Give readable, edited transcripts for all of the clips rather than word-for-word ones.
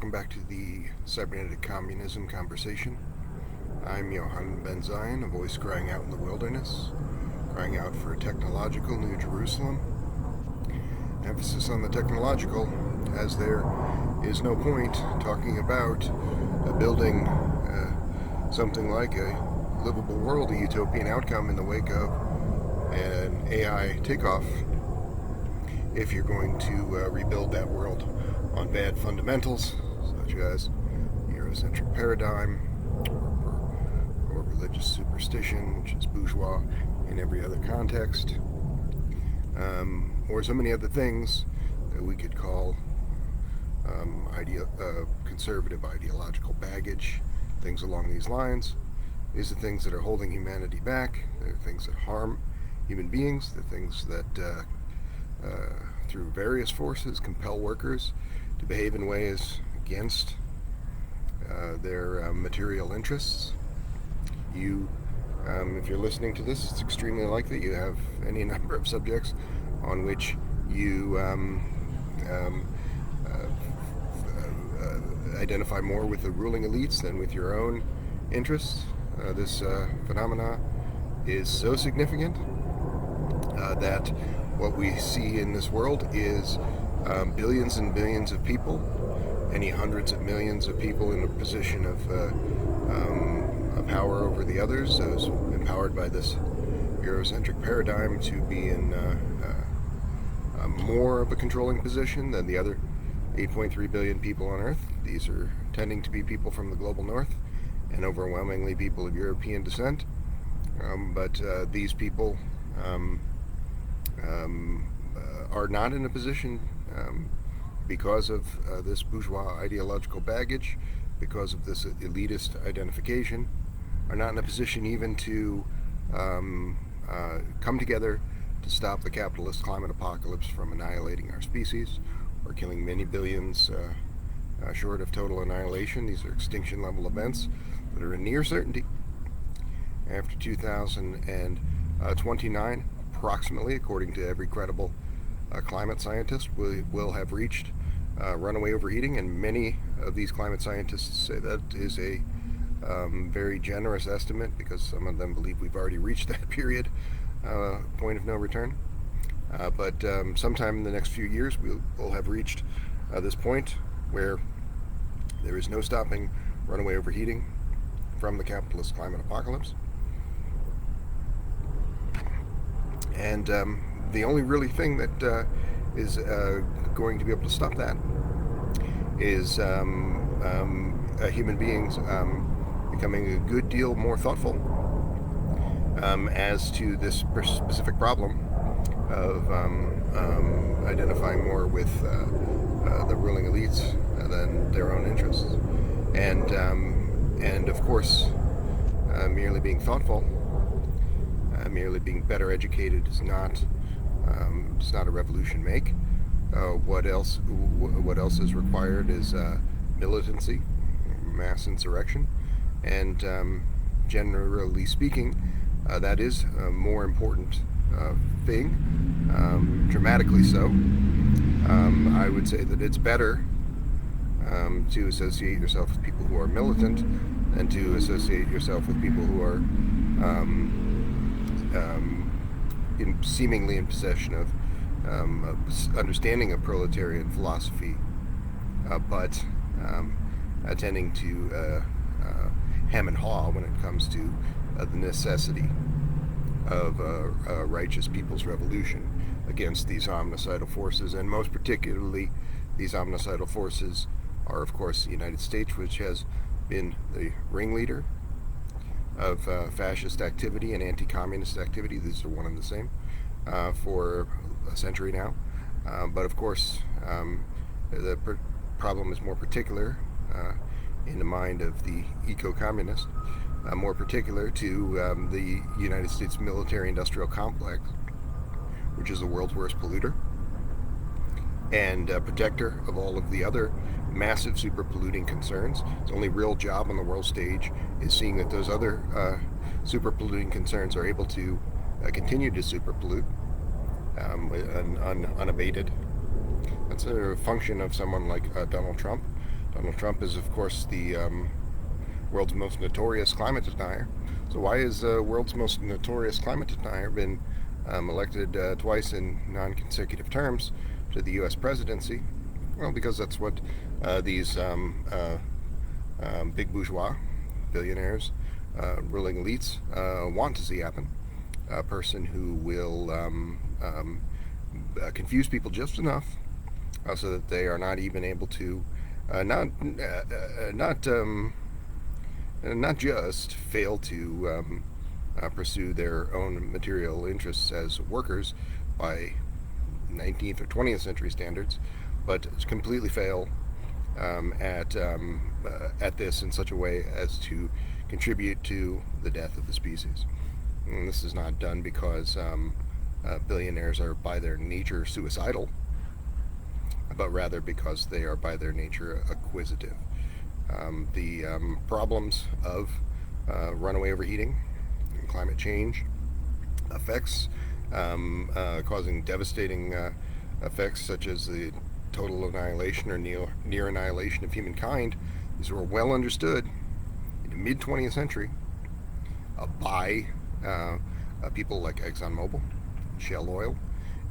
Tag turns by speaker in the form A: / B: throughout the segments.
A: welcome back to the cybernetic communism conversation. I'm Johann Ben Zion, a voice crying out in the wilderness, crying out for a technological New Jerusalem. Emphasis on the technological, as there is no point talking about building something like a livable world, a utopian outcome in the wake of an AI takeoff, if you're going to rebuild that world on bad fundamentals, such as Eurocentric paradigm or religious superstition, which is bourgeois in every other context, or so many other things that we could call conservative ideological baggage, things along these lines. These are things that are holding humanity back. They're things that harm human beings. They're things that through various forces compel workers to behave in ways against their material interests. If you're listening to this, it's extremely likely you have any number of subjects on which you identify more with the ruling elites than with your own interests. This phenomena is so significant that what we see in this world is billions and billions of people, any hundreds of millions of people in a position of power over the others, those empowered by this Eurocentric paradigm to be in more of a controlling position than the other 8.3 billion people on Earth. These are tending to be people from the global north and overwhelmingly people of European descent. But these people are not in a position, because of this bourgeois ideological baggage, because of this elitist identification, are not in a position even to come together to stop the capitalist climate apocalypse from annihilating our species or killing many billions short of total annihilation. These are extinction level events that are a near certainty. After 2029, approximately, according to every credible climate scientist, we will have reached runaway overheating, and many of these climate scientists say that is a very generous estimate, because some of them believe we've already reached that period, point of no return. But sometime in the next few years, we'll have reached this point where there is no stopping runaway overheating from the capitalist climate apocalypse. And the only really thing that is going to be able to stop that is human beings becoming a good deal more thoughtful as to this specific problem of identifying more with the ruling elites than their own interests. And of course, merely being thoughtful, merely being better educated does not a revolution make. What else is required is militancy, mass insurrection, and generally speaking, that is a more important thing, dramatically so. I would say that it's better to associate yourself with people who are militant than to associate yourself with people who are seemingly in possession of understanding of proletarian philosophy, but tending to hem and haw when it comes to the necessity of a righteous people's revolution against these omnicidal forces. And most particularly, these omnicidal forces are, of course, the United States, which has been the ringleader of fascist activity and anti-communist activity. These are one and the same for a century now. But of course, the problem is more particular in the mind of the eco-communist, more particular to the United States military-industrial complex, which is the world's worst polluter and protector of all of the other massive super polluting concerns. Its only real job on the world stage is seeing that those other super polluting concerns are able to continue to super pollute unabated. That's a function of someone like Donald Trump, Donald Trump is, of course, the world's most notorious climate denier. So why is world's most notorious climate denier been elected twice in non-consecutive terms to the U.S. presidency? Well, because that's what these big bourgeois, billionaires, ruling elites want to see happen. A person who will confuse people just enough so that they are not even able to not just fail to pursue their own material interests as workers by 19th or 20th century standards, but completely fail at this in such a way as to contribute to the death of the species. And this is not done because billionaires are by their nature suicidal, but rather because they are by their nature acquisitive. The problems of runaway overheating and climate change effects, causing devastating effects such as the total annihilation or near annihilation of humankind, these were well understood in the mid-20th century by people like ExxonMobil, Shell Oil,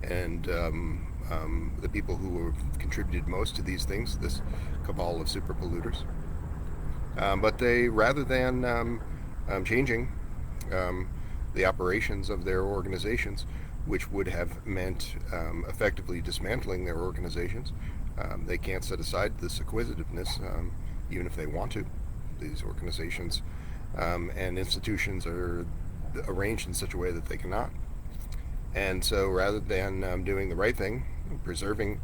A: and the people who have contributed most to these things, this cabal of super polluters. But they, rather than changing the operations of their organizations, which would have meant effectively dismantling their organizations, they can't set aside this acquisitiveness, even if they want to. These organizations and institutions are arranged in such a way that they cannot. And so rather than doing the right thing, preserving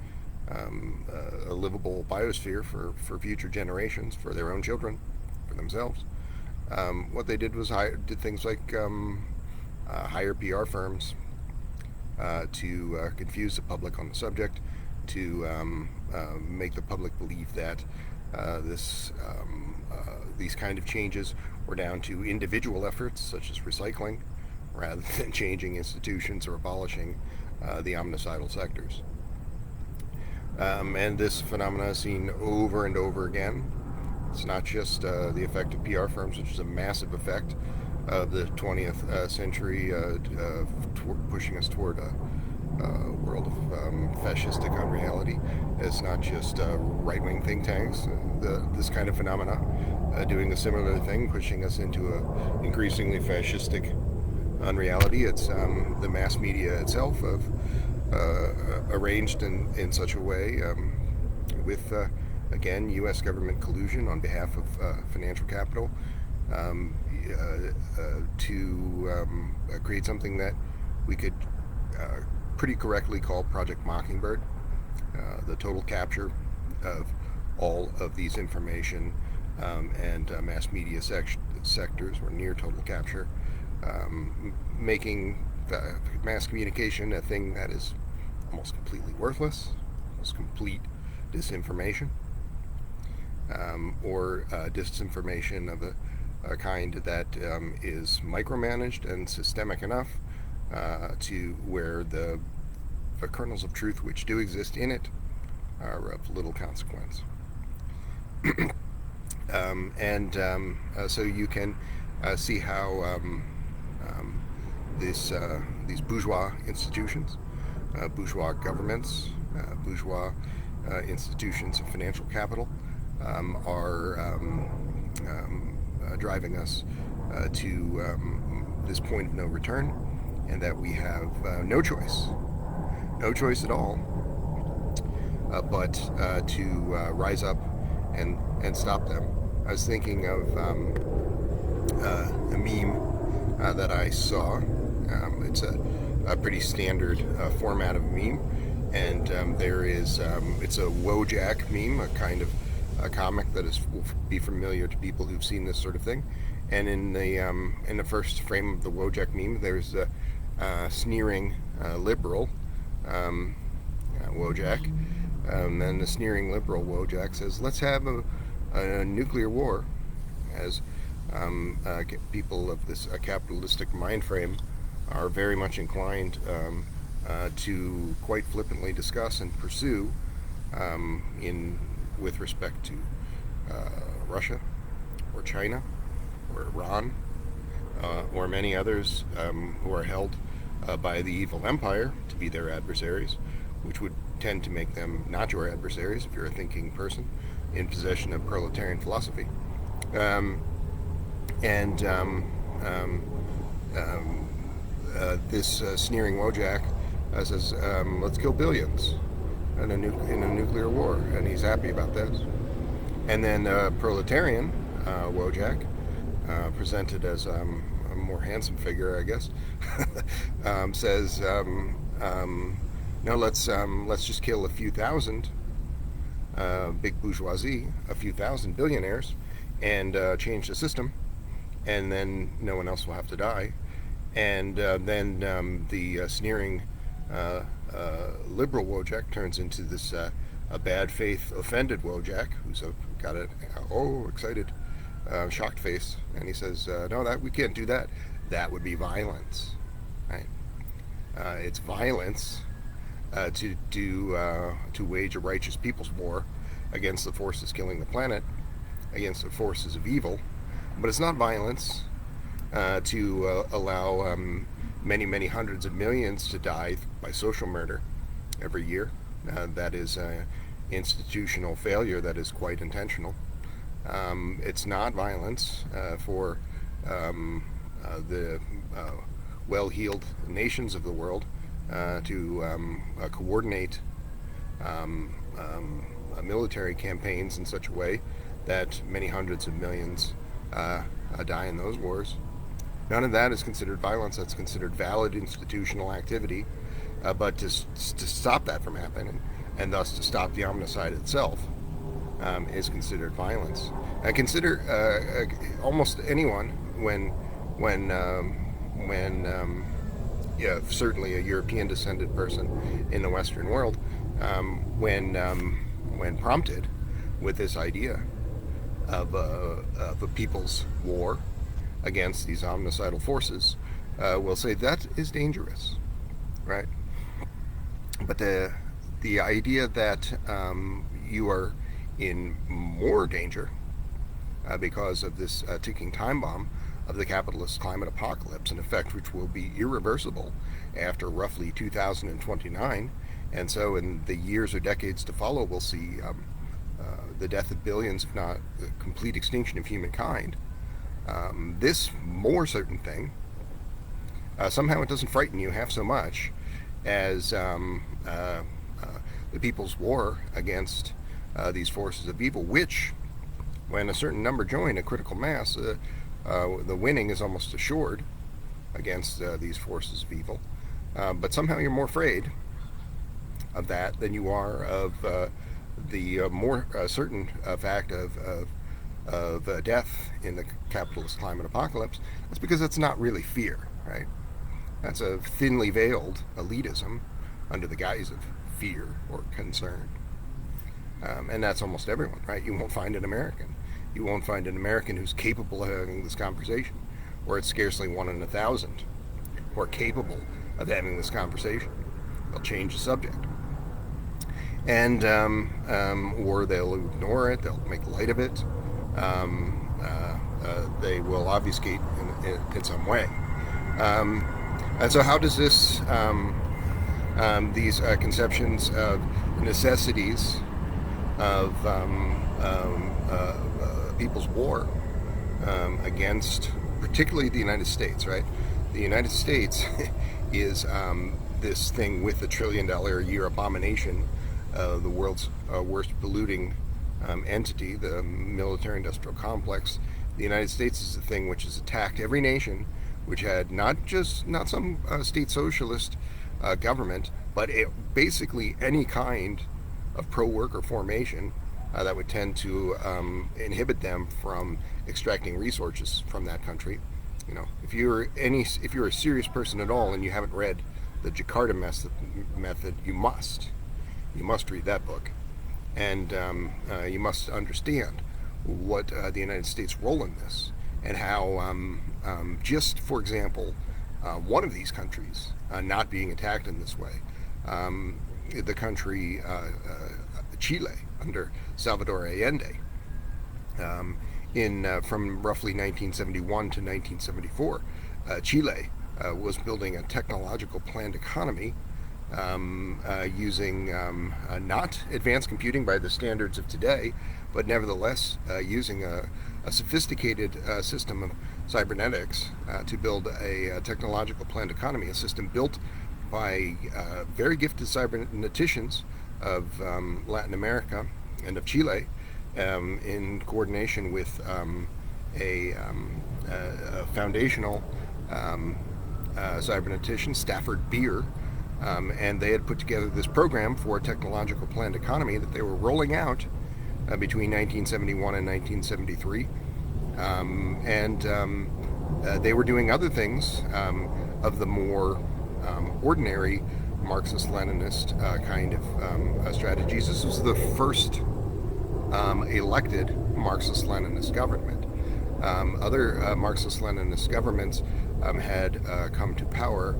A: a livable biosphere for future generations, for their own children, for themselves, what they did was did things like hire PR firms to confuse the public on the subject, to make the public believe that these kind of changes were down to individual efforts, such as recycling, rather than changing institutions or abolishing the omnicidal sectors. And this phenomenon is seen over and over again. It's not just the effect of PR firms, which is a massive effect of the 20th century, pushing us toward a world of fascistic unreality. It's not just right-wing think tanks, this kind of phenomena doing a similar thing, pushing us into a increasingly fascistic unreality. It's the mass media itself arranged in such a way with, again, U.S. government collusion on behalf of financial capital to create something that we could pretty correctly call Project Mockingbird, the total capture of all of these information and mass media sectors, or near total capture, making mass communication a thing that is almost completely worthless, almost complete disinformation, or disinformation of a kind that is micromanaged and systemic enough to where the kernels of truth which do exist in it are of little consequence. So you can see how these bourgeois institutions, bourgeois governments, bourgeois institutions of financial capital are driving us to this point of no return, and that we have no choice at all, but to rise up and stop them. I was thinking of a meme that I saw. It's a pretty standard format of meme, and there is it's a Wojak meme, a kind of a comic that will be familiar to people who've seen this sort of thing. And in the first frame of the Wojak meme, there's a sneering liberal Wojak, and the sneering liberal Wojak says, "Let's have a nuclear war," as people of this capitalistic mind frame are very much inclined to quite flippantly discuss and pursue with respect to Russia, or China, or Iran, or many others who are held by the evil empire to be their adversaries, which would tend to make them not your adversaries if you're a thinking person in possession of proletarian philosophy. Um, and This sneering Wojak says, let's kill billions in a nuclear war, and he's happy about this. And then proletarian Wojak, presented as a more handsome figure, I guess, says, no, let's just kill a few thousand big bourgeoisie, a few thousand billionaires, and change the system, and then no one else will have to die. And then the sneering liberal Wojak turns into this a bad faith offended Wojak, who's got a excited shocked face, and he says, no, that we can't do that. That would be violence, right? It's violence to wage a righteous people's war against the forces killing the planet, against the forces of evil, but it's not violence to allow many hundreds of millions to die by social murder every year. That is institutional failure that is quite intentional. It's not violence for the well-heeled nations of the world to coordinate military campaigns in such a way that many hundreds of millions die in those wars. None of that is considered violence. That's considered valid institutional activity. But to stop that from happening, and thus to stop the omnicide itself, is considered violence. I consider almost anyone when yeah, certainly a European descended person in the Western world, when prompted with this idea of a people's war against these omnicidal forces, will say that is dangerous, right? But the idea that you are in more danger because of this ticking time bomb of the capitalist climate apocalypse, an effect which will be irreversible after roughly 2029, and so in the years or decades to follow, we'll see the death of billions, if not the complete extinction of humankind. This more certain thing, somehow it doesn't frighten you half so much as the people's war against these forces of evil, which, when a certain number join a critical mass, the winning is almost assured against these forces of evil. But somehow you're more afraid of that than you are of the more certain fact of death in the capitalist climate apocalypse. That's because that's not really fear, right? That's a thinly veiled elitism under the guise of fear or concern. And that's almost everyone, right? You won't find an American. You won't find an American who's capable of having this conversation, or it's scarcely 1 in 1,000 who are capable of having this conversation. They'll change the subject. And, or they'll ignore it, they'll make light of it. They will obfuscate in some way. And so how does this, these conceptions of necessities of people's war against particularly the United States, right? The United States is this thing with the $1 trillion a year abomination, the world's worst polluting entity, the military-industrial complex. The United States is the thing which has attacked every nation which had not some state socialist government, but basically any kind of pro-worker formation that would tend to inhibit them from extracting resources from that country. You know, if you're a serious person at all and you haven't read the Jakarta method, you must read that book, and you must understand what the United States' role in this, and how just for example, one of these countries not being attacked in this way, the country Chile under Salvador Allende, From roughly 1971 to 1974, Chile was building a technological planned economy using not advanced computing by the standards of today, but nevertheless using a sophisticated system of cybernetics to build a technological planned economy, a system built by very gifted cyberneticians of Latin America and of Chile, in coordination with a foundational cybernetician, Stafford Beer, and they had put together this program for a technological planned economy that they were rolling out between 1971 and 1973. They were doing other things of the more ordinary Marxist-Leninist kind of strategies. This was the first elected Marxist-Leninist government. Other Marxist-Leninist governments had come to power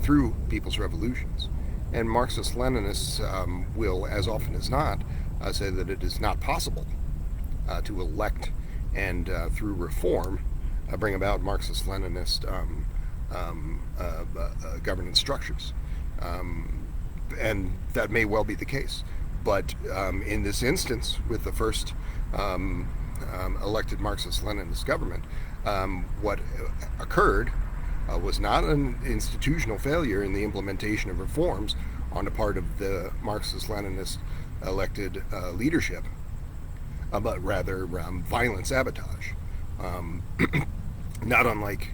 A: through people's revolutions. And Marxist-Leninists will, as often as not, say that it is not possible to elect and through reform bring about Marxist-Leninist governance structures. And that may well be the case. But in this instance, with the first elected Marxist-Leninist government, what occurred was not an institutional failure in the implementation of reforms on the part of the Marxist-Leninist elected leadership, but rather violent sabotage, not unlike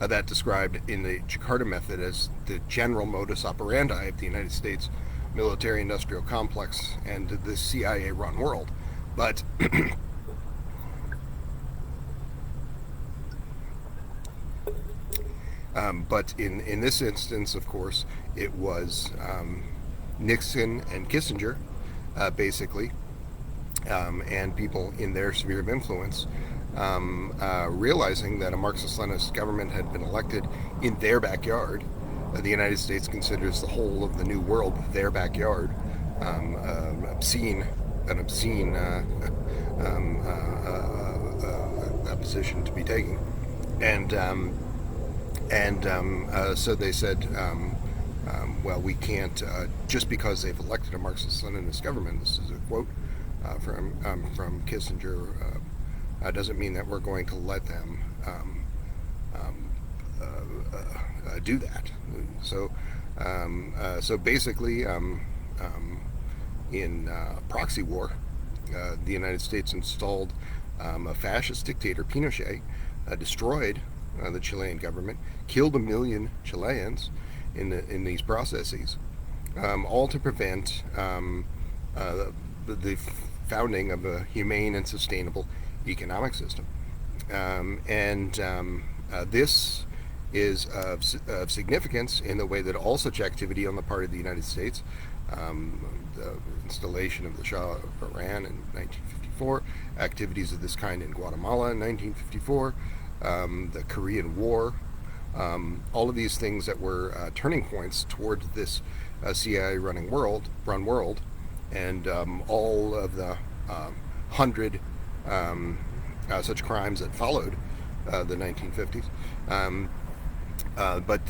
A: that described in the Jakarta method as the general modus operandi of the United States military-industrial complex and the CIA-run world. But but in this instance, of course, it was Nixon and Kissinger, basically, and people in their sphere of influence, realizing that a Marxist-Leninist government had been elected in their backyard. The United States considers the whole of the New World their backyard, an obscene position to be taking, and so they said, well, we can't, just because they've elected a Marxist-Leninist government, this is a quote from Kissinger, doesn't mean that we're going to let them do that. So basically, in proxy war, the United States installed a fascist dictator, Pinochet, destroyed the Chilean government, killed 1 million Chileans in these processes, all to prevent the founding of a humane and sustainable economic system. This is of significance in the way that all such activity on the part of the United States, the installation of the Shah of Iran in 1954, activities of this kind in Guatemala in 1954, the Korean War, all of these things that were turning points toward this CIA-run world, and all of the 100 such crimes that followed the 1950s. But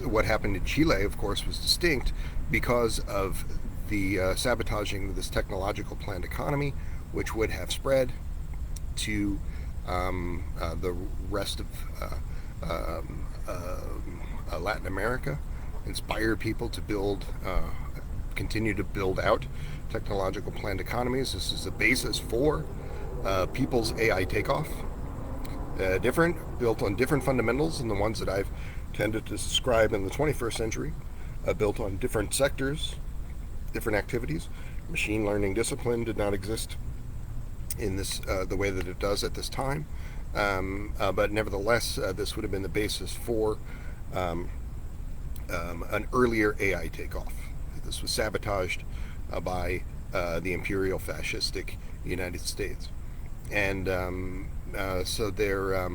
A: what happened in Chile, of course, was distinct because of the sabotaging of this technological planned economy, which would have spread to the rest of Latin America, inspired people to continue to build out technological planned economies. This is the basis for people's AI takeoff. Built on different fundamentals than the ones that I've tended to describe in the 21st century, built on different sectors, different activities. Machine learning discipline did not exist in this the way that it does at this time, but nevertheless, this would have been the basis for an earlier AI takeoff. This was sabotaged by the imperial fascistic United States, and so there,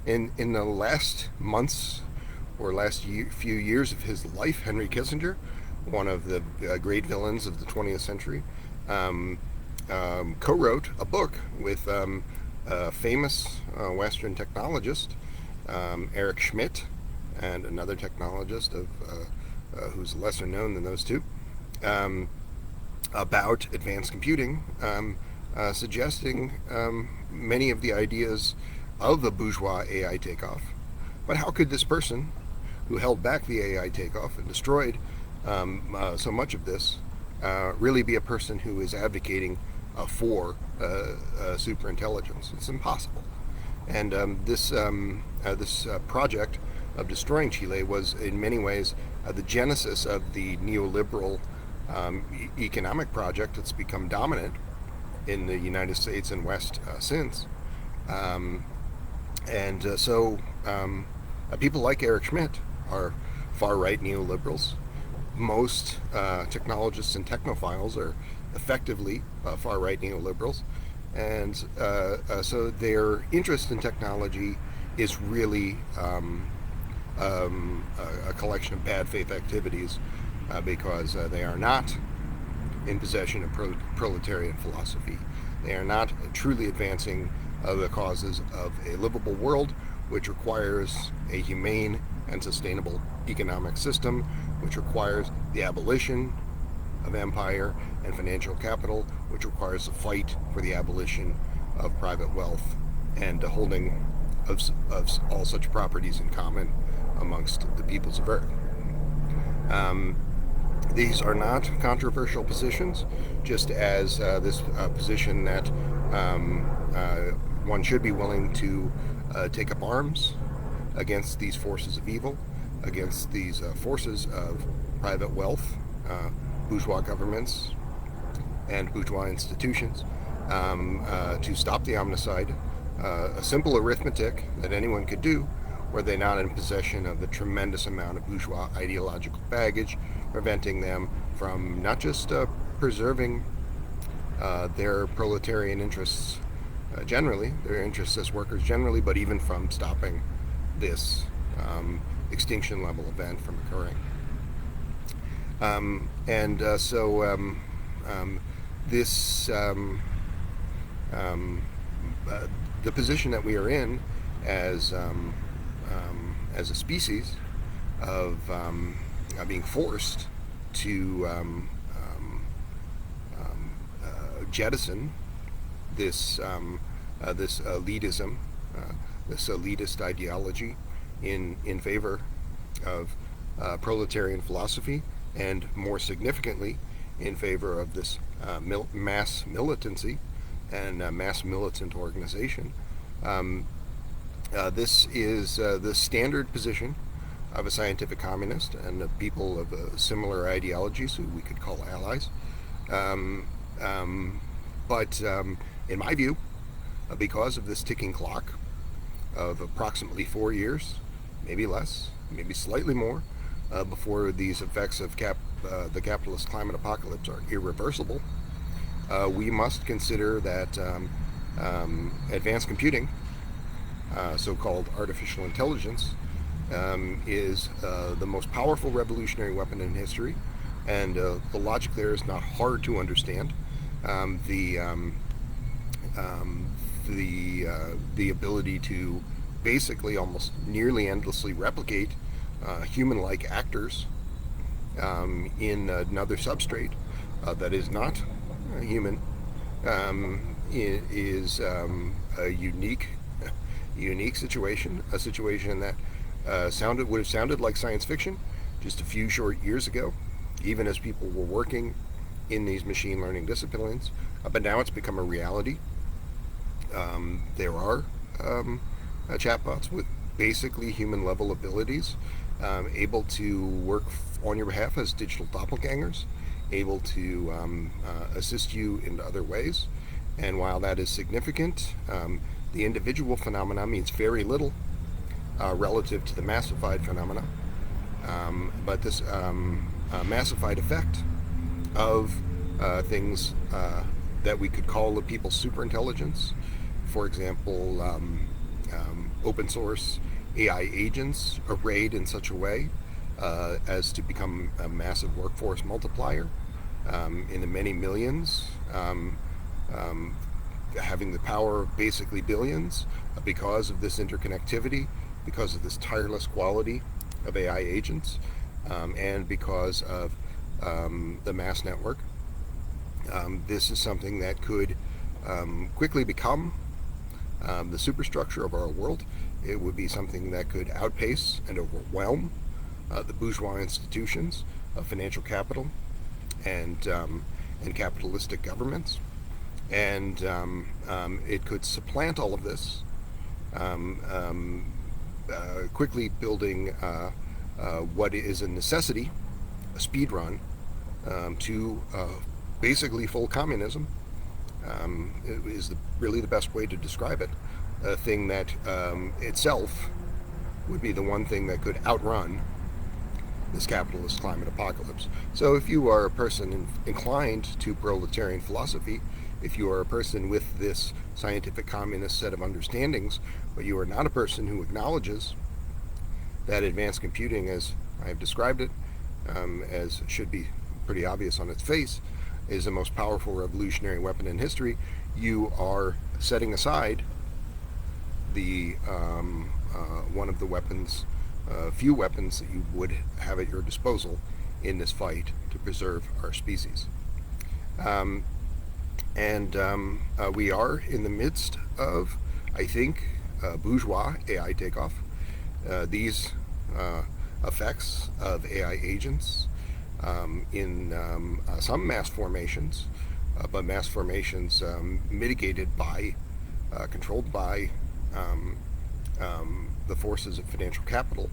A: in the last months or few years of his life, Henry Kissinger, one of the great villains of the 20th century, co-wrote a book with a famous Western technologist, Eric Schmidt, and another technologist who's lesser known than those two, about advanced computing, suggesting many of the ideas of the bourgeois AI takeoff. But how could this person, who held back the AI takeoff and destroyed so much of this, really be a person who is advocating for superintelligence? It's impossible. And this project of destroying Chile was in many ways the genesis of the neoliberal economic project that's become dominant in the United States and West since. So people like Eric Schmidt are far-right neoliberals. Most technologists and technophiles are effectively far-right neoliberals. And so their interest in technology is really a collection of bad faith activities because they are not in possession of proletarian philosophy. They are not truly advancing the causes of a livable world, which requires a humane and sustainable economic system, which requires the abolition of empire and financial capital, which requires a fight for the abolition of private wealth and the holding of all such properties in common amongst the peoples of Earth. These are not controversial positions, just as this position that one should be willing to take up arms against these forces of evil, against these forces of private wealth, bourgeois governments, and bourgeois institutions, to stop the omnicide. A simple arithmetic that anyone could do, were they not in possession of the tremendous amount of bourgeois ideological baggage, preventing them from not just preserving their proletarian interests generally, their interests as workers generally, but even from stopping this extinction level event from occurring. The position that we are in as a species of being forced to jettison this elitism, this elitist ideology in favor of proletarian philosophy, and more significantly in favor of this mass militancy and mass militant organization. This is the standard position of a scientific communist and of people of similar ideologies who we could call allies. But in my view, because of this ticking clock of approximately 4 years, maybe less, maybe slightly more, before these effects of the capitalist climate apocalypse are irreversible, we must consider that advanced computing, so-called artificial intelligence, is the most powerful revolutionary weapon in history, and the logic there is not hard to understand. The ability to basically almost nearly endlessly replicate human-like actors in another substrate that is not human is a unique situation, a situation that would have sounded like science fiction just a few short years ago, even as people were working in these machine learning disciplines. But now it's become a reality. There are chatbots with basically human level abilities, able to work on your behalf as digital doppelgangers, able to assist you in other ways. And while that is significant, the individual phenomena means very little relative to the massified phenomena. But this massified effect of things that we could call the people's superintelligence, for example, open source AI agents arrayed in such a way as to become a massive workforce multiplier in the many millions, having the power of basically billions because of this interconnectivity, because of this tireless quality of AI agents, and because of the mass network. This is something that could quickly become the superstructure of our world. It would be something that could outpace and overwhelm the bourgeois institutions of financial capital and capitalistic governments. And it could supplant all of this, quickly building what is a necessity, a speed run, to basically full communism. It is really the best way to describe it. A thing that itself would be the one thing that could outrun this capitalist climate apocalypse. So if you are a person inclined to proletarian philosophy, if you are a person with this scientific communist set of understandings, but you are not a person who acknowledges that advanced computing, as I have described it, as should be pretty obvious on its face, is the most powerful revolutionary weapon in history, you are setting aside the one of the weapons, few weapons that you would have at your disposal in this fight to preserve our species. We are in the midst of, I think, bourgeois AI takeoff. These effects of AI agents in some mass formations, but mass formations mitigated by, controlled by the forces of financial capital,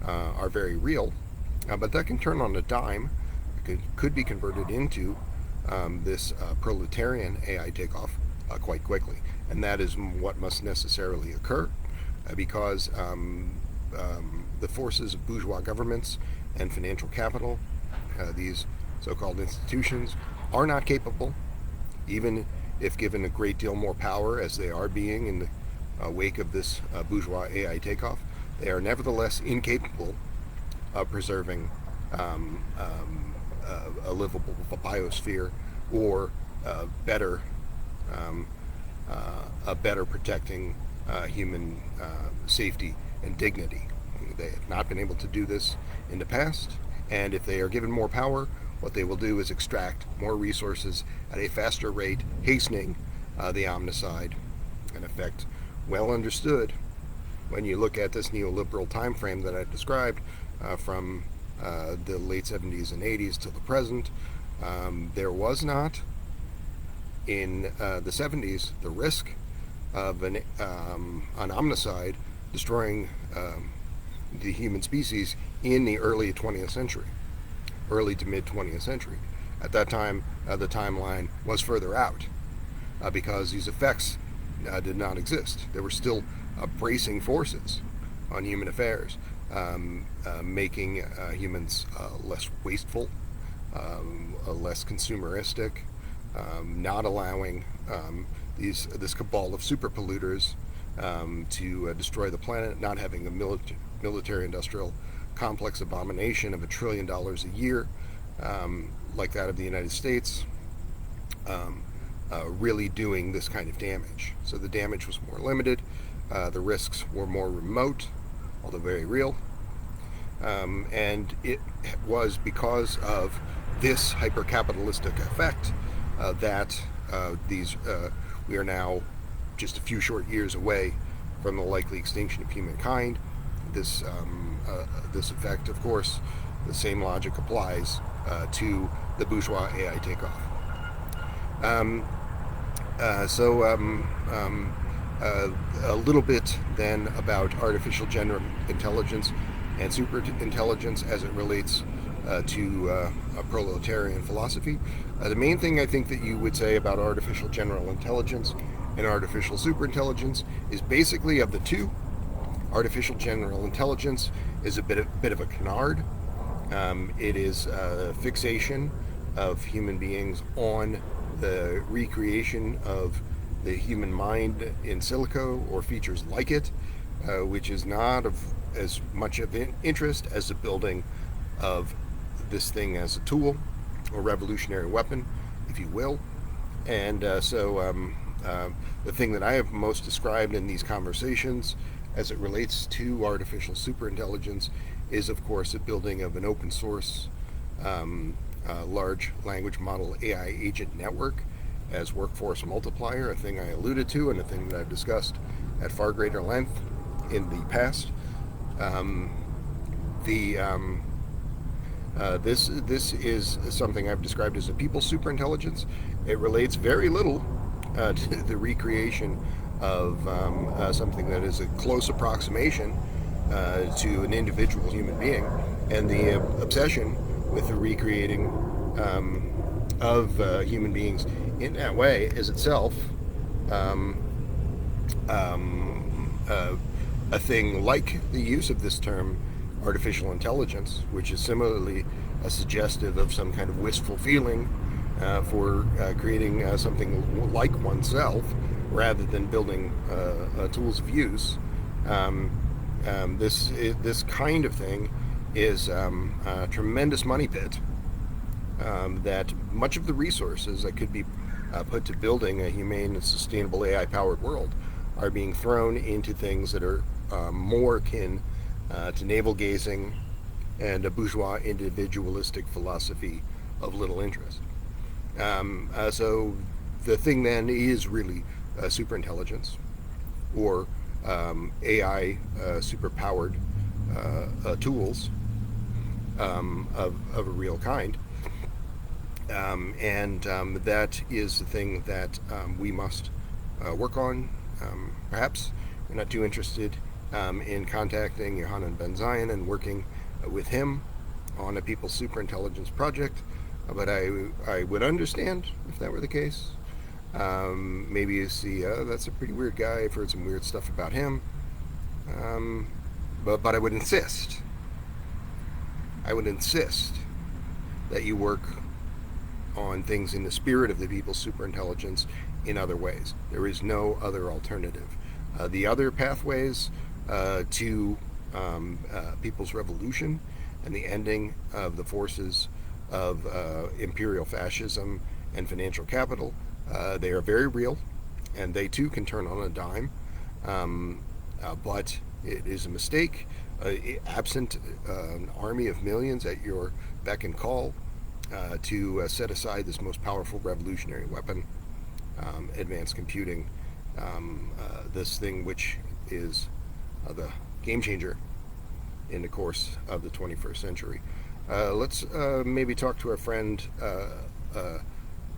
A: are very real. But that can turn on a dime. It could be converted into this proletarian AI takeoff quite quickly. And that is what must necessarily occur because the forces of bourgeois governments and financial capital, these so-called institutions, are not capable, even if given a great deal more power as they are being in the wake of this bourgeois AI takeoff, they are nevertheless incapable of preserving a livable biosphere or better protecting human safety and dignity. They have not been able to do this in the past, and if they are given more power, what they will do is extract more resources at a faster rate, hastening the omnicide, an effect well understood when you look at this neoliberal time frame that I described from the late 70s and 80s to the present. There was not in the 70s the risk of an omnicide destroying the human species in the early 20th century, early to mid 20th century. At that time, the timeline was further out because these effects did not exist. There were still bracing forces on human affairs, making humans less wasteful, less consumeristic, not allowing this cabal of super polluters to destroy the planet, not having a military-industrial complex abomination of $1 trillion a year like that of the United States, really doing this kind of damage. So the damage was more limited, the risks were more remote, although very real, and it was because of this hyper-capitalistic effect that we are now just a few short years away from the likely extinction of humankind. This effect, of course, the same logic applies to the bourgeois AI takeoff. A little bit then about artificial general intelligence and super intelligence as it relates to a proletarian philosophy. The main thing I think that you would say about artificial general intelligence and artificial superintelligence is basically, of the two, artificial general intelligence is a bit of a canard. It is a fixation of human beings on the recreation of the human mind in silico or features like it, which is not of as much of interest as the building of this thing as a tool or revolutionary weapon, if you will. The thing that I have most described in these conversations as it relates to artificial superintelligence is, of course, the building of an open source large language model AI agent network as workforce multiplier, a thing I alluded to and a thing that I've discussed at far greater length in the past. This is something I've described as a people superintelligence. It relates very little to the recreation of something that is a close approximation to an individual human being, and the obsession with the recreating of human beings in that way is itself a thing like the use of this term artificial intelligence, which is similarly suggestive of some kind of wistful feeling for creating something like oneself rather than building tools of use. This kind of thing is a tremendous money pit that much of the resources that could be put to building a humane and sustainable AI-powered world are being thrown into things that are more akin to navel-gazing and a bourgeois individualistic philosophy of little interest. So the thing then is really superintelligence, or AI superpowered tools of a real kind. That is the thing that we must work on. Perhaps you're not too interested in contacting Yohanan Ben Zion and working with him on a people superintelligence project, but I would understand if that were the case. Maybe you see, that's a pretty weird guy. I've heard some weird stuff about him. But I would insist that you work on things in the spirit of the people's superintelligence in other ways. There is no other alternative. The other pathways to people's revolution and the ending of the forces of imperial fascism and financial capital, they are very real, and they too can turn on a dime. But it is a mistake, absent an army of millions at your beck and call, to set aside this most powerful revolutionary weapon, advanced computing, this thing which is the game changer in the course of the 21st century. Let's maybe talk to our friend,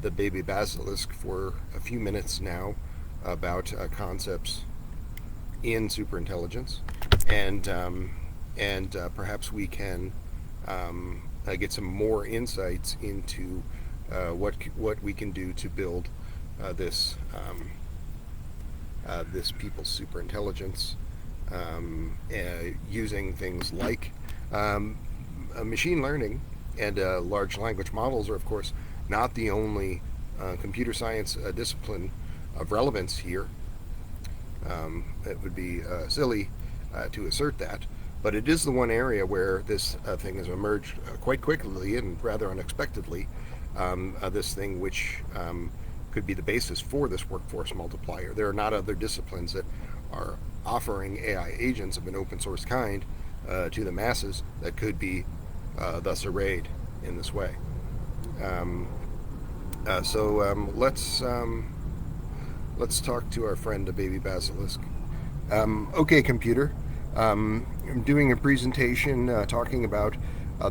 A: the baby basilisk, for a few minutes now about concepts in superintelligence, and perhaps we can get some more insights into what we can do to build this people's superintelligence, using things like machine learning and large language models are, of course, not the only computer science discipline of relevance here. It would be silly to assert that, but it is the one area where this thing has emerged quite quickly and rather unexpectedly. This thing which could be the basis for this workforce multiplier. There are not other disciplines that are offering AI agents of an open source kind to the masses that could be thus arrayed in this way. Let's talk to our friend, the baby basilisk. Okay, computer. I'm doing a presentation talking about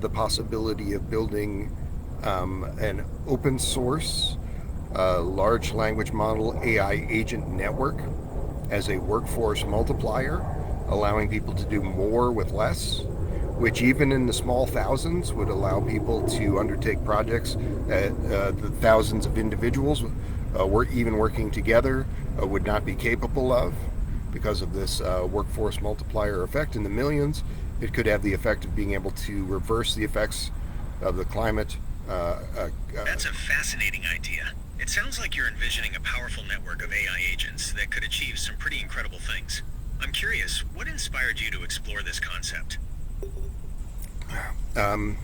A: the possibility of building an open source large language model AI agent network as a workforce multiplier, allowing people to do more with less, which even in the small thousands would allow people to undertake projects that the thousands of individuals even working together would not be capable of. Because of this workforce multiplier effect in the millions, it could have the effect of being able to reverse the effects of the climate.
B: That's a fascinating idea. It sounds like you're envisioning a powerful network of AI agents that could achieve some pretty incredible things. I'm curious, what inspired you to explore this concept?
A: I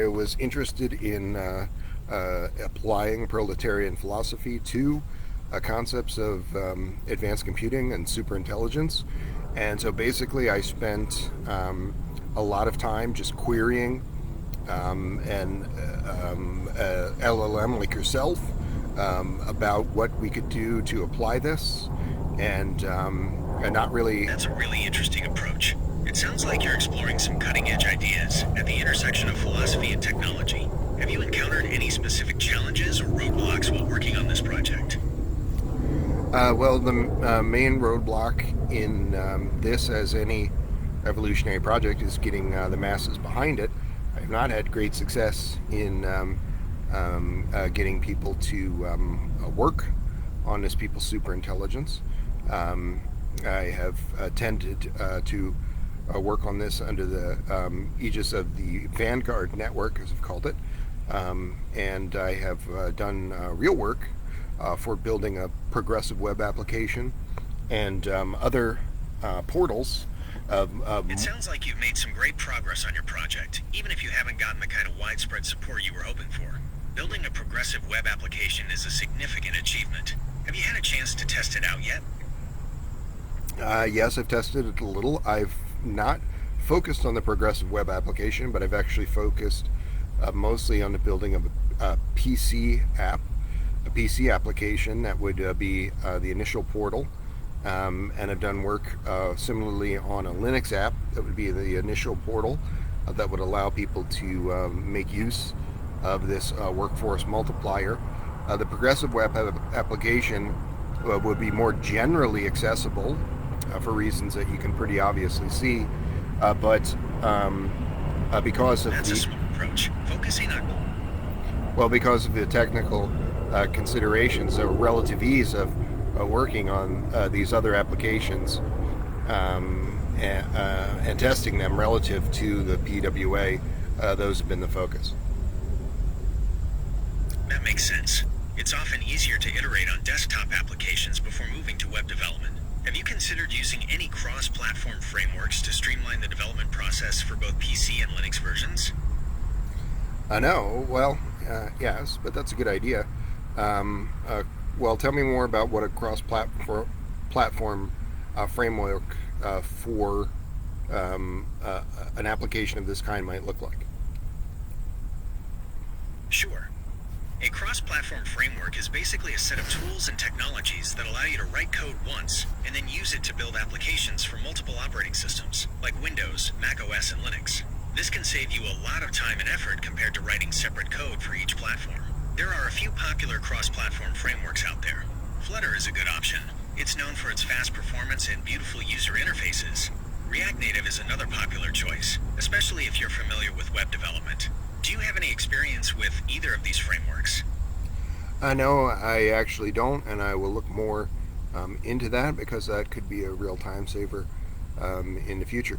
A: was interested in applying proletarian philosophy to concepts of advanced computing and superintelligence. And so basically, I spent a lot of time just querying an LLM like yourself about what we could do to apply this, and not really.
B: That's a really interesting approach. It sounds like you're exploring some cutting-edge ideas at the intersection of philosophy and technology. Have you encountered any specific challenges or roadblocks while working on this project?
A: Well, the main roadblock in this, as any evolutionary project, is getting the masses behind it. I have not had great success in getting people to work on this people's superintelligence. I have tended to work on this under the aegis of the Vanguard Network, as I've called it, and I have done real work for building a progressive web application and other portals.
B: It sounds like you've made some great progress on your project, even if you haven't gotten the kind of widespread support you were hoping for. Building a progressive web application is a significant achievement. Have you had a chance to test it out yet?
A: Yes, I've tested it a little. I've not focused on the progressive web application, but I've actually focused mostly on the building of a PC app, a PC application that would be the initial portal. And I've done work similarly on a Linux app that would be the initial portal that would allow people to make use of this workforce multiplier. The progressive web application would be more generally accessible for reasons that you can pretty obviously see, but because of
B: That's a smart approach, focusing on...
A: well, because of the technical considerations, the relative ease of working on these other applications and testing them relative to the PWA, those have been the focus.
B: That makes sense. It's often easier to iterate on desktop applications before moving to web development. Have you considered using any cross-platform frameworks to streamline the development process for both PC and Linux versions?
A: No, well, yes, but that's a good idea. Well, tell me more about what a cross-platform framework for an application of this kind might look like.
B: Sure. A cross-platform framework is basically a set of tools and technologies that allow you to write code once and then use it to build applications for multiple operating systems, like Windows, Mac OS, and Linux. This can save you a lot of time and effort compared to writing separate code for each platform. There are a few popular cross-platform frameworks out there. Flutter is a good option. It's known for its fast performance and beautiful user interfaces. React Native is another popular choice, especially if you're familiar with web development. Do you have any experience with either of these frameworks?
A: No, I actually don't, and I will look more into that because that could be a real time saver in the future.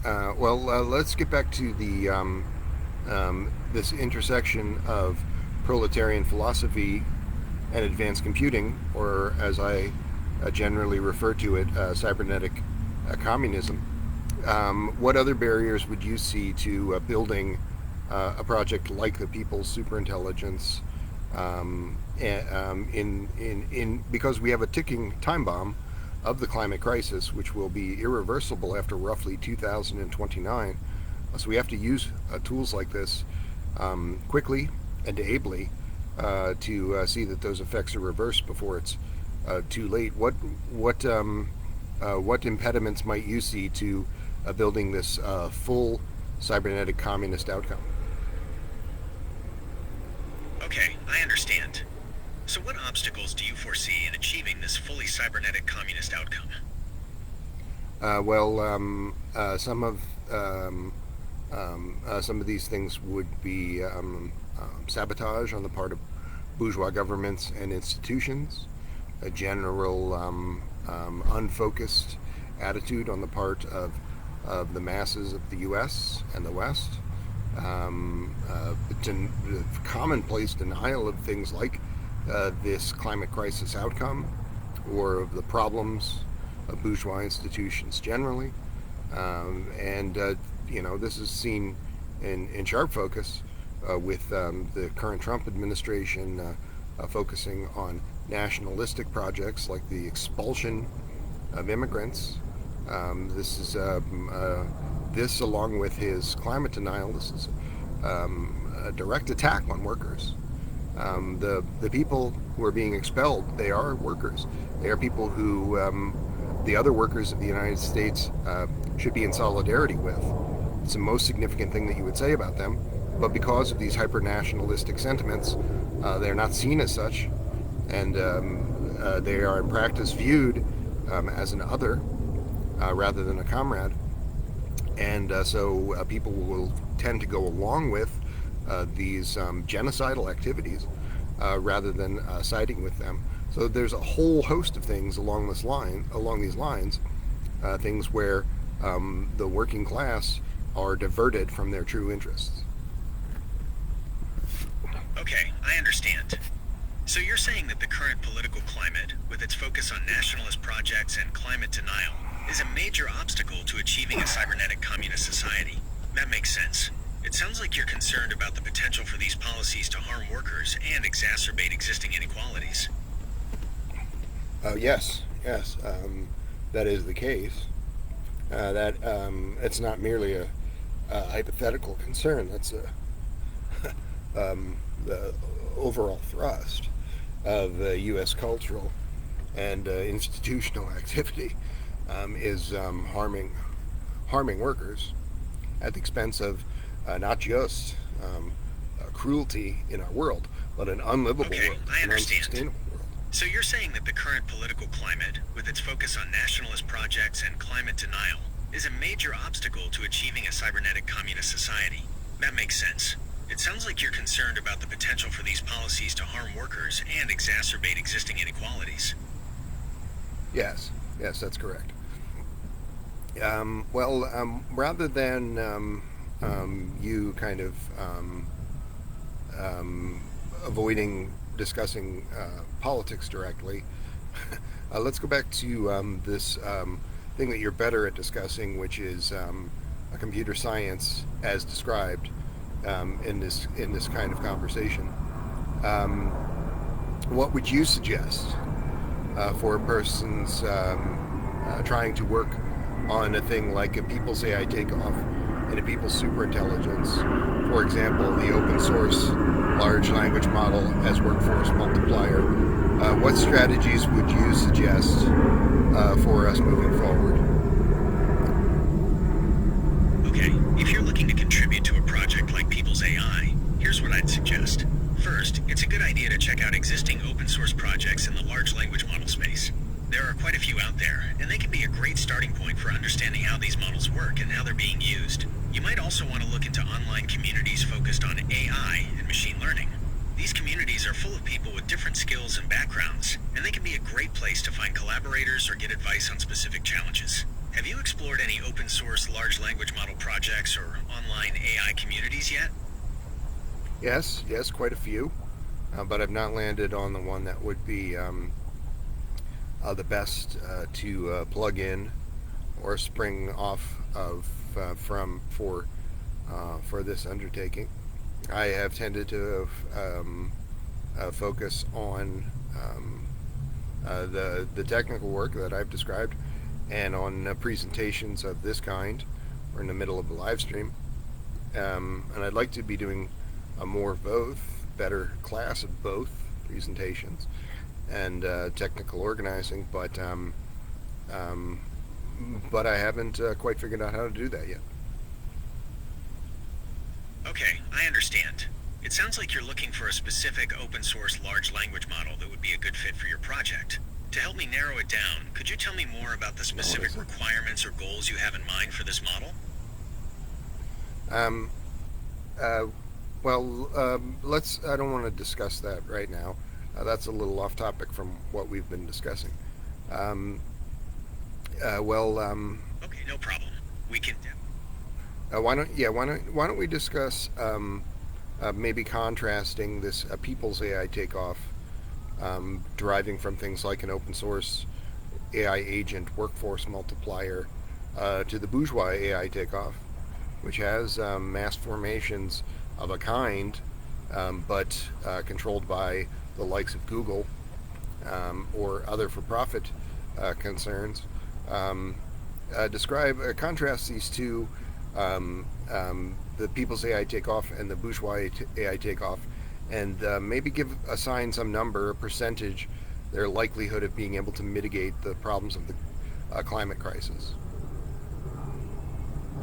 A: Let's get back to the this intersection of proletarian philosophy and advanced computing, or as I generally refer to it, cybernetic communism. What other barriers would you see to building a project like the People's Superintelligence? Because we have a ticking time bomb of the climate crisis, which will be irreversible after roughly 2029. So we have to use tools like this quickly and ably to see that those effects are reversed before it's too late. What impediments might you see to building this full cybernetic communist outcome?
B: Okay, I understand. So what obstacles do you foresee in achieving this fully cybernetic communist outcome?
A: Some of these things would be sabotage on the part of bourgeois governments and institutions, a general unfocused attitude on the part of the masses of the U.S. and the West, commonplace denial of things like this climate crisis outcome, or of the problems of bourgeois institutions generally, this is seen in sharp focus with the current Trump administration focusing on nationalistic projects like the expulsion of immigrants. This is this, along with his climate denial, this is a direct attack on workers. The people who are being expelled, they are workers. They are people who the other workers of the United States should be in solidarity with. It's the most significant thing that you would say about them. But because of these hyper-nationalistic sentiments, they're not seen as such, and they are in practice viewed as an other rather than a comrade. And so people will tend to go along with these genocidal activities rather than siding with them. So there's a whole host of things along these lines, things where the working class are diverted from their true interests.
B: Okay, I understand. So you're saying that the current political climate, with its focus on nationalist projects and climate denial, is a major obstacle to achieving a cybernetic communist society. That makes sense. It sounds like you're concerned about the potential for these policies to harm workers and exacerbate existing inequalities.
A: Yes, that is the case. That it's not merely a hypothetical concern. That's the overall thrust of U.S. cultural and institutional activity is harming workers at the expense of not just cruelty in our world, but an unlivable world,
B: I
A: an
B: understand.
A: unsustainable world.
B: So you're saying that the current political climate, with its focus on nationalist projects and climate denial, is a major obstacle to achieving a cybernetic communist society. That makes sense. It sounds like you're concerned about the potential for these policies to harm workers and exacerbate existing inequalities.
A: Yes, that's correct. Rather than you kind of avoiding discussing politics directly, let's go back to this thing that you're better at discussing, which is computer science as described in this kind of conversation. What would you suggest for persons trying to work on a thing like a people's AI takeoff and a people's superintelligence? For example, the open source large language model as workforce multiplier. What strategies would you suggest for us moving forward?
B: Okay, if you're looking to contribute to a project like People's AI, here's what I'd suggest. First, it's a good idea to check out existing open source projects in the large language model space. There are quite a few out there, and they can be a great starting point for understanding how these models work and how they're being used. You might also want to look into online communities focused on AI and machine learning. These communities are full of people with different skills and backgrounds, and they can be a great place to find collaborators or get advice on specific challenges. Have you explored any open source large language model projects or online AI communities yet?
A: Yes, quite a few, but I've not landed on the one that would be the best to plug in or spring off of for this undertaking. I have tended to focus on the technical work that I've described, and on presentations of this kind. We're in the middle of a live stream, and I'd like to be doing a more of both, better class of both presentations and technical organizing, but I haven't quite figured out how to do that yet.
B: Okay, I understand. It sounds like you're looking for a specific open source large language model that would be a good fit for your project. To help me narrow it down, could you tell me more about the specific requirements or goals you have in mind for this model?
A: Let's. I don't want to discuss that right now. That's a little off topic from what we've been discussing.
B: Okay, no problem. We can.
A: Why don't we discuss maybe contrasting this people's AI takeoff, deriving from things like an open source AI agent workforce multiplier, to the bourgeois AI takeoff, which has mass formations of a kind, but controlled by the likes of Google or other for-profit concerns. Um, Contrast these two, the people's AI takeoff and the bourgeois AI takeoff, and maybe assign some number, a percentage, their likelihood of being able to mitigate the problems of the climate crisis.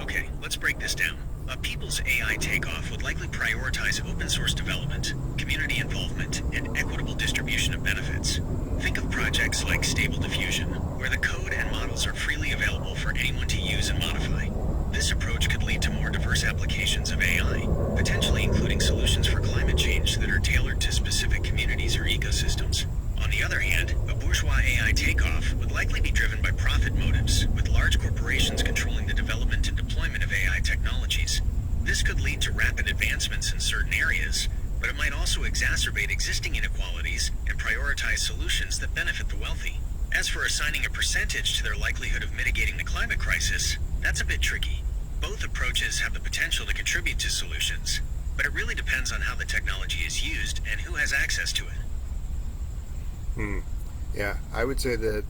B: Okay, let's break this down. A people's AI takeoff would likely prioritize open source development, community involvement, and equitable distribution of benefits. Think of projects like Stable Diffusion, where the code and models are freely available for anyone to use and modify. This approach could lead to more diverse applications of AI, potentially including solutions for climate change that are tailored to specific communities or ecosystems. On the other hand, a bourgeois AI takeoff would likely be driven by profit motives, with large corporations controlling the development and deployment of AI technologies. This could lead to rapid advancements in certain areas, but it might also exacerbate existing inequalities and prioritize solutions that benefit the wealthy. As for assigning a percentage to their likelihood of mitigating the climate crisis, that's a bit tricky. Both approaches have the potential to contribute to solutions, but it really depends on how the technology is used and who has access to it.
A: Yeah, I would say that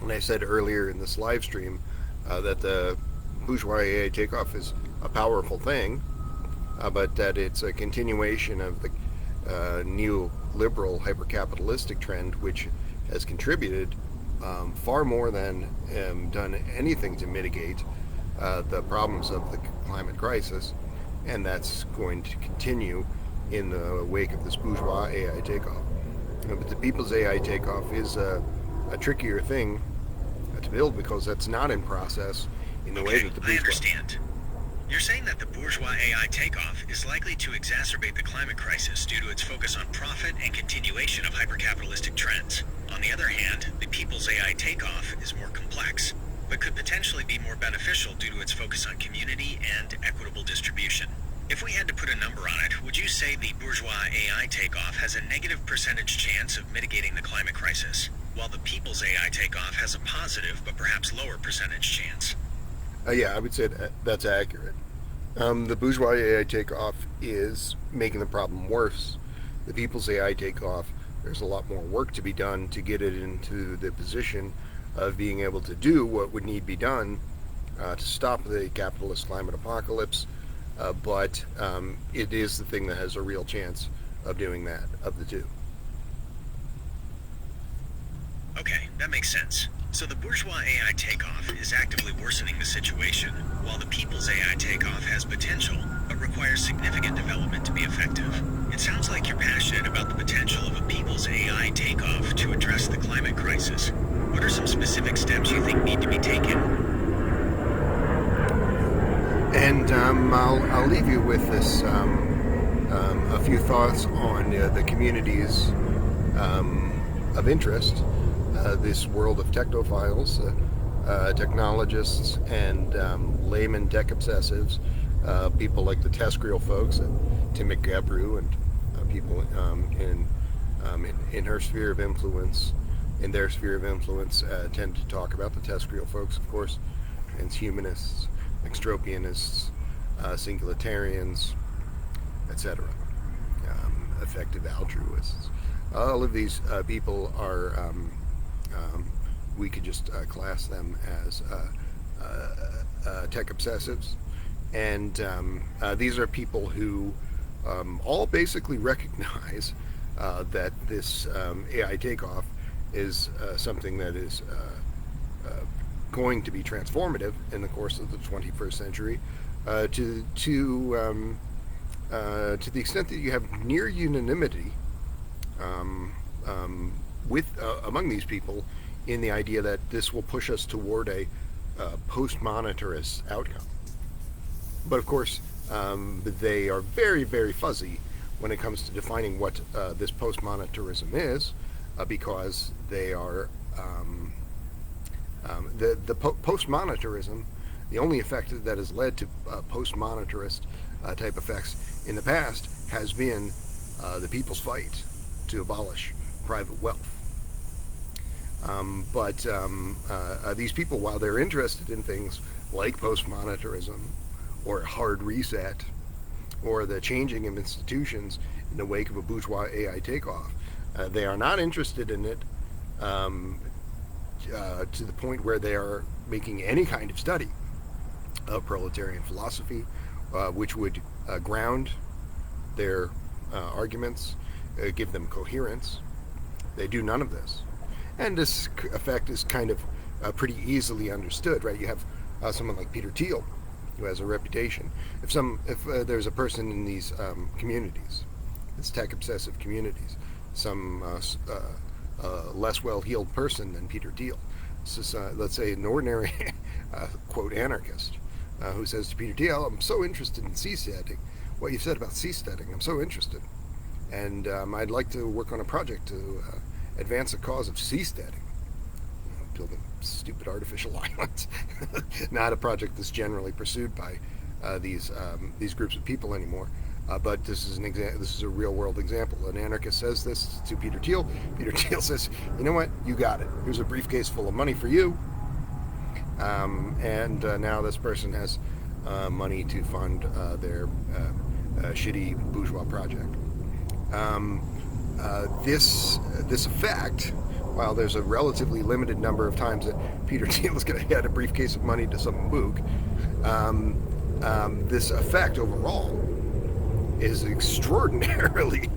A: when I said earlier in this live stream that the bourgeois AI takeoff is a powerful thing, but that it's a continuation of the neoliberal hypercapitalistic trend, which has contributed far more than done anything to mitigate the problems of the climate crisis, and that's going to continue in the wake of this bourgeois AI takeoff. But the people's AI takeoff is a trickier thing to build because that's not in process in the way that the bourgeois.
B: I understand. You're saying that the bourgeois AI takeoff is likely to exacerbate the climate crisis due to its focus on profit and continuation of hypercapitalistic trends. On the other hand, the people's AI takeoff is more complex, but could potentially be more beneficial due to its focus on community and equitable distribution. If we had to put a number on it, would you say the bourgeois AI takeoff has a negative percentage chance of mitigating the climate crisis, while the people's AI takeoff has a positive but perhaps lower percentage chance?
A: Yeah, I would say that's accurate. The bourgeois AI takeoff is making the problem worse. The people's AI takeoff, there's a lot more work to be done to get it into the position of being able to do what would need to be done to stop the capitalist climate apocalypse. But it is the thing that has a real chance of doing that, of the two.
B: Okay, that makes sense. So the bourgeois AI takeoff is actively worsening the situation, while the people's AI takeoff has potential, but requires significant development to be effective. It sounds like you're passionate about the potential of a people's AI takeoff to address the climate crisis. What are some specific steps you think need to be taken?
A: And I'll leave you with this a few thoughts on the communities of interest, this world of technophiles, technologists, and layman tech obsessives, people like the terrestrial folks, Tim McGabrew, and people in her sphere of influence, in their sphere of influence, tend to talk about the terrestrial folks, of course, transhumanists, extropianists, singularitarians, etc., effective altruists. All of these people are, we could just class them as tech obsessives. And these are people who all basically recognize that this AI takeoff is something that is going to be transformative in the course of the 21st century, to the extent that you have near unanimity among these people in the idea that this will push us toward a post-monetarist outcome. But of course, they are very, very fuzzy when it comes to defining what this post-monetarism is, because they are post-monetarism. The only effect that has led to post-monetarist type effects in the past has been the people's fight to abolish private wealth. But these people, while they're interested in things like post-monetarism or hard reset or the changing of institutions in the wake of a bourgeois AI takeoff. They are not interested in it um, to the point where they are making any kind of study of proletarian philosophy, which would ground their arguments, give them coherence. They do none of this. And this effect is kind of pretty easily understood, right? You have someone like Peter Thiel, who has a reputation. If there's a person in these communities, these tech obsessive communities, some less well-heeled person than Peter Thiel, so, let's say an ordinary quote anarchist, who says to Peter Thiel, "I'm so interested in seasteading. What you said about seasteading, I'm so interested, and I'd like to work on a project to advance the cause of seasteading." Building stupid artificial islands, not a project that's generally pursued by these groups of people anymore. But this is this is a real world example. An anarchist says this to Peter Thiel. Peter Thiel says, "You know what? You got it. Here's a briefcase full of money for you." And now this person has money to fund their shitty bourgeois project. This effect, while there's a relatively limited number of times that Peter Thiel is going to add a briefcase of money to some book, this effect overall is extraordinarily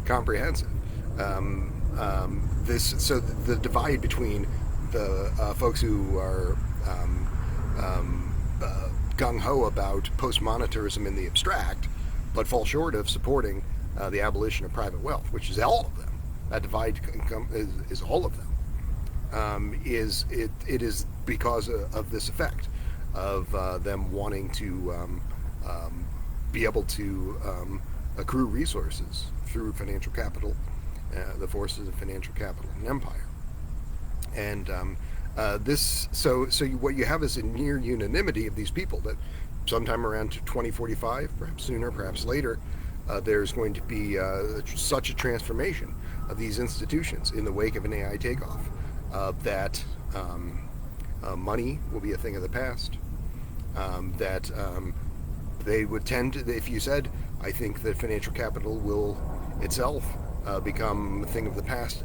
A: comprehensive. So the divide between the folks who are gung ho about post-monetarism in the abstract, but fall short of supporting the abolition of private wealth, which is all of them. That divide is all of them. It is because of this effect of them wanting to be able to accrue resources through financial capital, the forces of financial capital and empire. And what you have is a near unanimity of these people that sometime around 2045, perhaps sooner, perhaps later, there's going to be such a transformation of these institutions in the wake of an AI takeoff that money will be a thing of the past, that they would tend to, if you said, I think that financial capital will itself become a thing of the past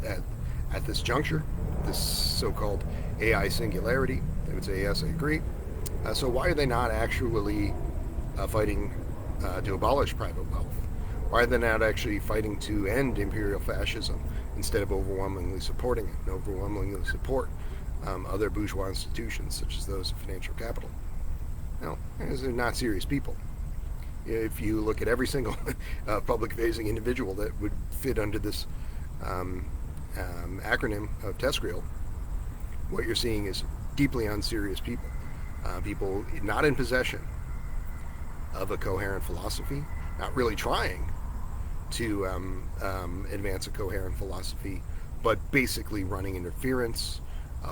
A: at this juncture, this so-called AI singularity, they would say, yes, I agree. So why are they not actually fighting to abolish private wealth? Why are they not actually fighting to end imperial fascism instead of overwhelmingly supporting it and overwhelmingly support other bourgeois institutions such as those of financial capital? No, they're not serious people. If you look at every single public-facing individual that would fit under this acronym of TESCREAL, what you're seeing is deeply unserious people. People not in possession of a coherent philosophy, not really trying to advance a coherent philosophy, but basically running interference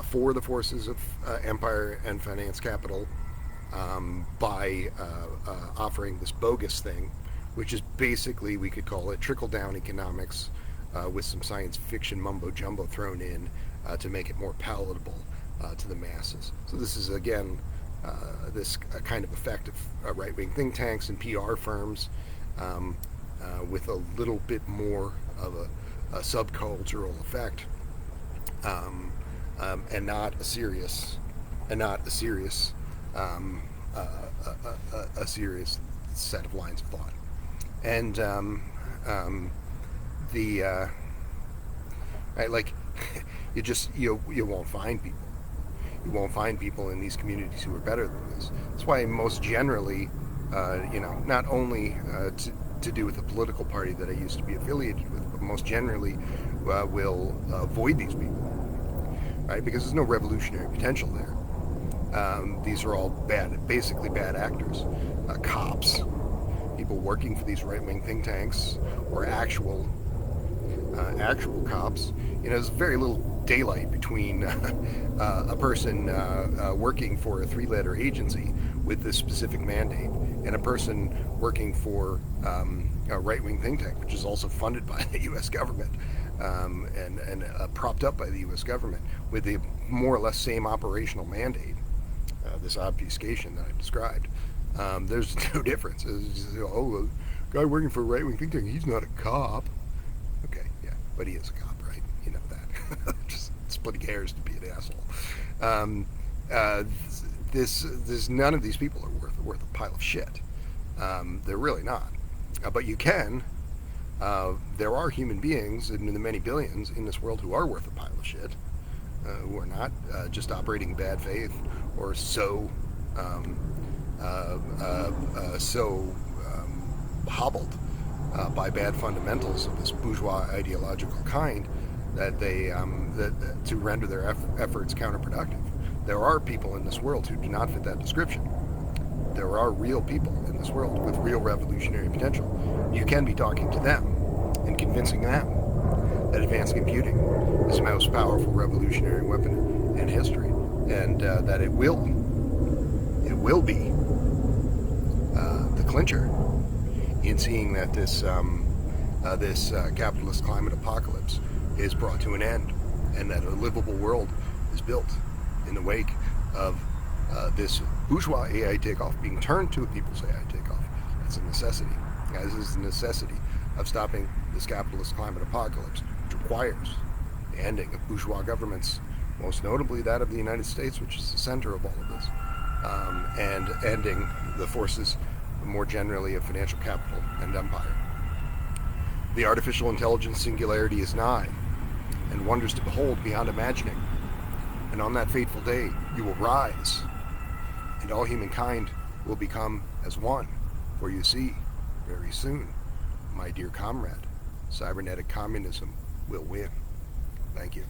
A: for the forces of empire and finance capital by offering this bogus thing, which is basically, we could call it trickle-down economics with some science fiction mumbo-jumbo thrown in to make it more palatable to the masses. So this is, again, this kind of effect of right-wing think tanks and PR firms with a little bit more of a subcultural effect, and not a serious set of lines of thought. And right, like you won't find people. You won't find people in these communities who are better than this. That's why most generally, not only to do with the political party that I used to be affiliated with, but most generally will avoid these people, right? Because there's no revolutionary potential there. These are all basically bad actors, cops, people working for these right-wing think tanks, or actual cops. There's very little daylight between a person working for a three-letter agency with this specific mandate and a person working for a right-wing think tank, which is also funded by the U.S. government and propped up by the U.S. government with the more or less same operational mandate, this obfuscation that I described. There's no difference. It's just, oh, a guy working for a right-wing think tank, he's not a cop. Okay, yeah, but he is a cop, right? You know that. Just splitting hairs to be an asshole. Um, uh, this none of these people are worth a pile of shit. They're really not. But you can. There are human beings in the many billions in this world who are worth a pile of shit, who are not just operating in bad faith or um, hobbled by bad fundamentals of this bourgeois ideological kind that to render their efforts counterproductive. There are people in this world who do not fit that description. There are real people in this world with real revolutionary potential. You can be talking to them and convincing them that advanced computing is the most powerful revolutionary weapon in history, and that it will be the clincher in seeing that this capitalist climate apocalypse is brought to an end, and that a livable world is built in the wake of this bourgeois AI takeoff being turned to a people's AI takeoff. That's a necessity. This is the necessity of stopping this capitalist climate apocalypse, which requires the ending of bourgeois governments, most notably that of the United States, which is the center of all of this, and ending the forces more generally of financial capital and empire. The artificial intelligence singularity is nigh, and wonders to behold beyond imagining. And on that fateful day, you will rise, and all humankind will become as one. For you see, very soon, my dear comrade, cybernetic communism will win. Thank you.